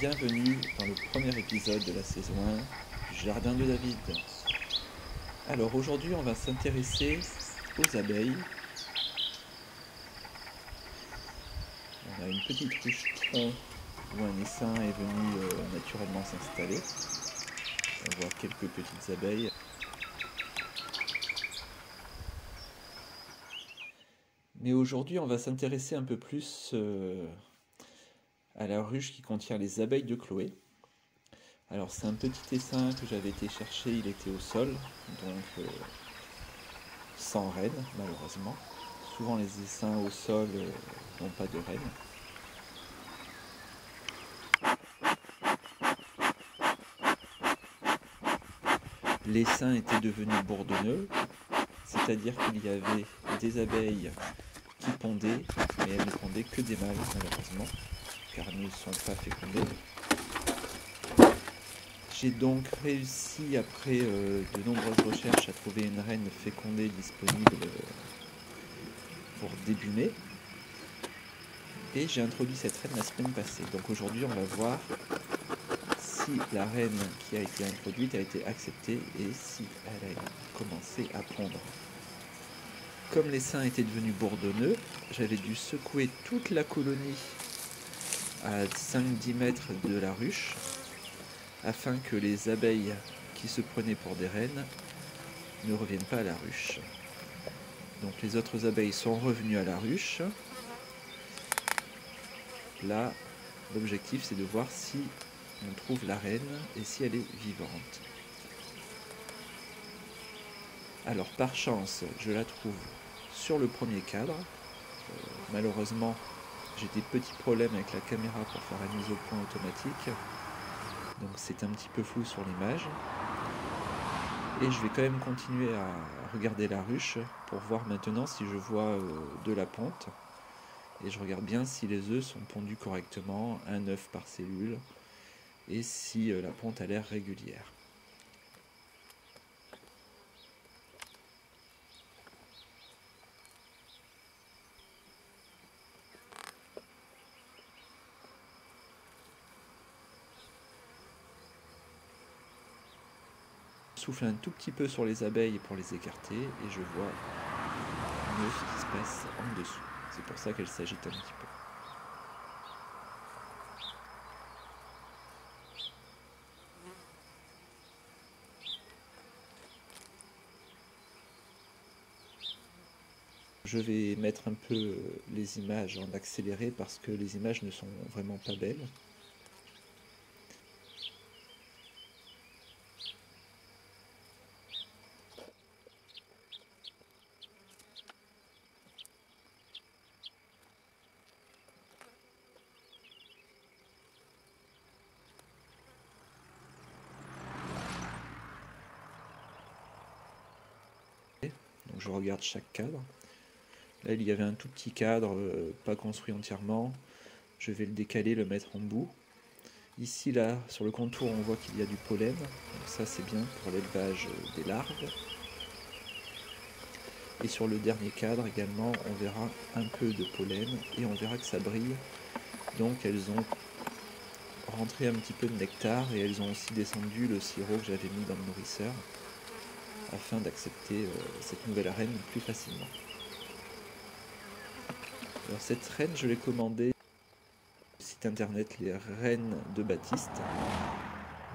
bienvenue dans le premier épisode de la saison 1 du Jardin de David. Alors aujourd'hui on va s'intéresser aux abeilles. On a une petite ruche tronc où un essaim est venu naturellement s'installer. On voit quelques petites abeilles. Mais aujourd'hui on va s'intéresser un peu plus à la ruche qui contient les abeilles de Chloé. Alors c'est un petit essaim que j'avais été chercher, il était au sol, donc sans reine malheureusement. Souvent les essaims au sol n'ont pas de reine. L'essaim était devenu bourdonneux, c'est-à-dire qu'il y avait des abeilles qui pondaient, mais elles ne pondaient que des mâles malheureusement, car elles ne sont pas fécondées. J'ai donc réussi, après de nombreuses recherches, à trouver une reine fécondée disponible pour début mai. Et j'ai introduit cette reine la semaine passée. Donc aujourd'hui, on va voir si la reine qui a été introduite a été acceptée et si elle a commencé à pondre. Comme l'essaim était devenu bourdonneux, j'avais dû secouer toute la colonie à 5-10 mètres de la ruche afin que les abeilles qui se prenaient pour des reines ne reviennent pas à la ruche. Donc les autres abeilles sont revenues à la ruche. Là, l'objectif c'est de voir si on trouve la reine et si elle est vivante. Alors par chance, je la trouve sur le premier cadre. Malheureusement, j'ai des petits problèmes avec la caméra pour faire la mise au point automatique. Donc c'est un petit peu flou sur l'image. Et je vais quand même continuer à regarder la ruche pour voir maintenant si je vois de la ponte. Et je regarde bien si les œufs sont pondus correctement, un œuf par cellule, et si la ponte a l'air régulière. Je souffle un tout petit peu sur les abeilles pour les écarter et je vois un œuf qui se passe en dessous. C'est pour ça qu'elle s'agite un petit peu. Je vais mettre un peu les images en accéléré parce que les images ne sont vraiment pas belles. Donc je regarde chaque cadre. Là il y avait un tout petit cadre, pas construit entièrement. Je vais le décaler, le mettre en bout. Ici là, sur le contour, on voit qu'il y a du pollen. Donc ça c'est bien pour l'élevage des larves. Et sur le dernier cadre également, on verra un peu de pollen et on verra que ça brille. Donc elles ont rentré un petit peu de nectar et elles ont aussi descendu le sirop que j'avais mis dans le nourrisseur afin d'accepter cette nouvelle reine plus facilement. Alors cette reine, je l'ai commandée sur le site internet Les Reines de Baptiste.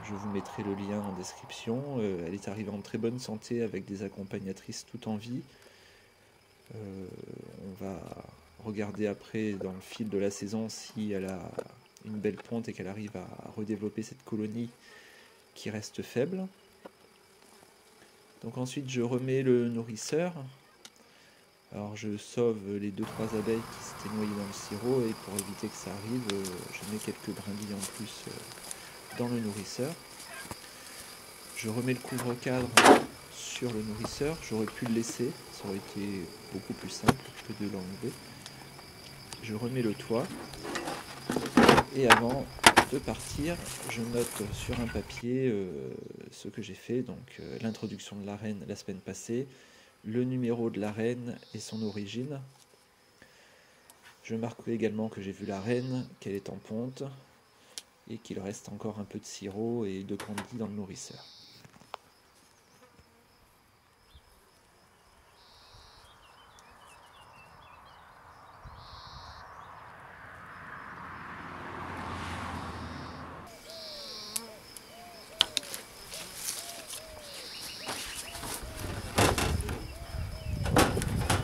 Je vous mettrai le lien en description. Elle est arrivée en très bonne santé avec des accompagnatrices tout en vie. On va regarder après dans le fil de la saison si elle a une belle ponte et qu'elle arrive à redévelopper cette colonie qui reste faible. Donc ensuite je remets le nourrisseur. Alors je sauve les 2-3 abeilles qui s'étaient noyées dans le sirop et pour éviter que ça arrive, je mets quelques brindilles en plus dans le nourrisseur. Je remets le couvre-cadre sur le nourrisseur. J'aurais pu le laisser, ça aurait été beaucoup plus simple que de l'enlever. Je remets le toit et avant de partir, je note sur un papier ce que j'ai fait, donc l'introduction de la reine la semaine passée, le numéro de la reine et son origine. Je marque également que j'ai vu la reine, qu'elle est en ponte, et qu'il reste encore un peu de sirop et de candy dans le nourrisseur.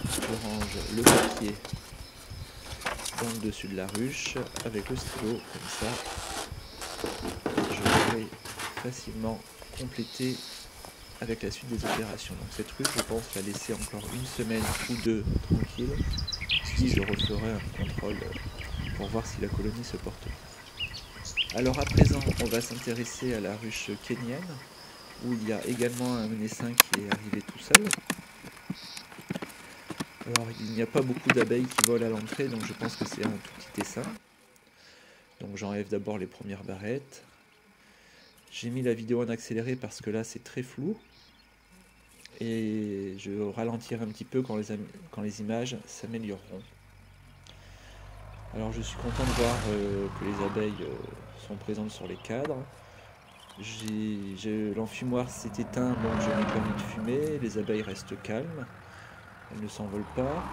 Je range le papier dans le dessus de la ruche avec le stylo, comme ça je pourrai facilement compléter avec la suite des opérations. Donc cette ruche, je pense la laisser encore une semaine ou deux tranquille, puis je referai un contrôle pour voir si la colonie se porte bien. Alors à présent, on va s'intéresser à la ruche kenyane, où il y a également un essaim qui est arrivé tout seul. Alors il n'y a pas beaucoup d'abeilles qui volent à l'entrée, donc je pense que c'est un tout petit essaim. Donc j'enlève d'abord les premières barrettes. J'ai mis la vidéo en accéléré parce que là c'est très flou. Et je ralentirai un petit peu quand les images s'amélioreront. Alors je suis content de voir que les abeilles sont présentes sur les cadres. L'enfumoir s'est éteint, donc je n'ai pas mis de fumée. Les abeilles restent calmes, elles ne s'envolent pas.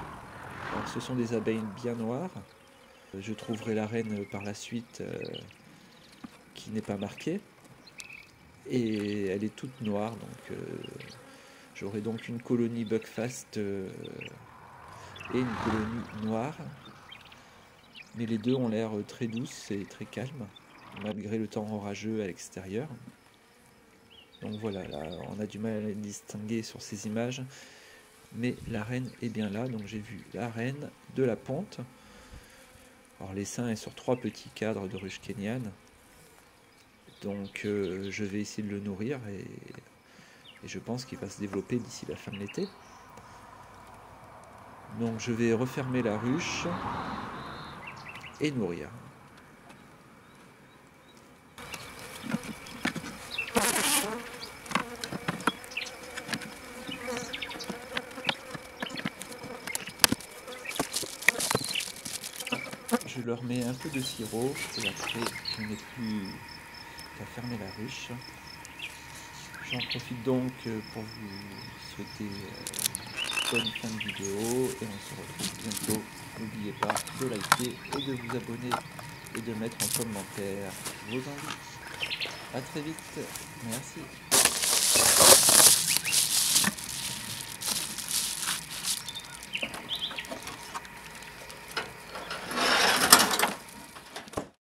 Alors ce sont des abeilles bien noires. Je trouverai la reine par la suite qui n'est pas marquée. Et elle est toute noire, donc j'aurai donc une colonie Buckfast et une colonie noire. Mais les deux ont l'air très douces et très calmes, malgré le temps orageux à l'extérieur. Donc voilà, là, on a du mal à les distinguer sur ces images. Mais la reine est bien là, donc j'ai vu la reine de la ponte. Alors l'essaim est sur 3 petits cadres de ruche kenyane. Donc je vais essayer de le nourrir et je pense qu'il va se développer d'ici la fin de l'été. Donc je vais refermer la ruche et nourrir. Je leur mets un peu de sirop et après je n'ai plus qu'à fermer la ruche. J'en profite donc pour vous souhaiter bonne fin de vidéo et on se retrouve bientôt. N'oubliez pas de liker et de vous abonner et de mettre en commentaire vos envies. A très vite, merci.